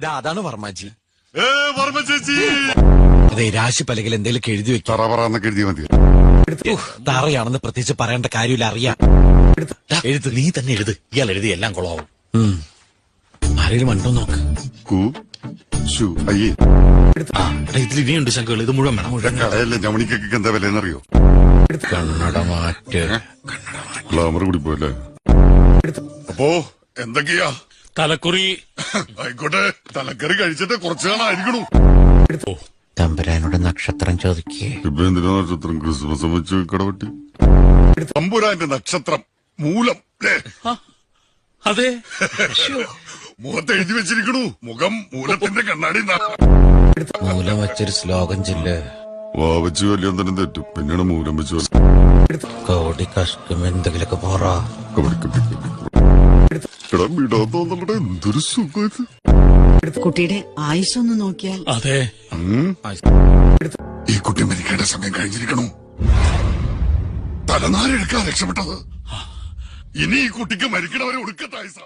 അതാണ് വർമ്മജി. വർമ്മ ചേച്ചി അതെ, രാശി പലകിൽ എന്തെങ്കിലും എഴുതി വെക്കാം. തറ എഴുതിയാ മതി. തറയാണെന്ന് പ്രത്യേകിച്ച് പറയേണ്ട കാര്യമില്ല, അറിയാം. എഴുത്ത് നീ തന്നെ എഴുത്. ഇയാൾ എഴുതി എല്ലാം കൊളാവും. ആരെങ്കിലും ഉണ്ടോ നോക്ക്. അയ്യേ ഇതിൽ ഇനിയുണ്ട് ശങ്കുകൾ. ഇത് മുഴുവൻ വേണം. കടയല്ലേ ജമണിക്കൊക്കെ എന്താ വിലയെന്നറിയോ? കണ്ണട മാറ്റ്. ഗ്ലാമർ കൂടി പോയല്ലേ. അപ്പോ എന്തൊക്കെയാ? തലക്കുറി ആയിക്കോട്ടെ, തലക്കറി കഴിച്ചിട്ട് കുറച്ചു കാണായിരിക്കണു. തമ്പുരാനോട് നക്ഷത്രം ചോദിക്കേ. ഇപ്പൊ എന്തിനാ നക്ഷത്രം? ക്രിസ്മസ് വെച്ച് കടവട്ടി. തമ്പുരാന്റെ നക്ഷത്രം മൂലം. അതെ, മുഖത്ത് എഴുതി വെച്ചിരിക്കണു. മുഖം മൂലത്തിന്റെ കണ്ണാടി. മൂലം വെച്ചൊരു ശ്ലോകം ചൊല്ല്. വാവച്ച് കല്യാണം തെറ്റും, പിന്നീട് മൂലം വെച്ച് കോടി കഷ്കം എന്തെങ്കിലൊക്കെ പോറ. എന്തൊരു സുഖം. കുട്ടിയുടെ ആയുസ്സൊന്ന് നോക്കിയാൽ. അതെ, ഈ കുട്ടി മരിക്കേണ്ട സമയം കഴിഞ്ഞിരിക്കണു. തലനാരെടുക്കാൻ രക്ഷപ്പെട്ടത്. ഇനി ഈ കുട്ടിക്ക് മരിക്കണവരെ ഒടുക്കത്തായുസ.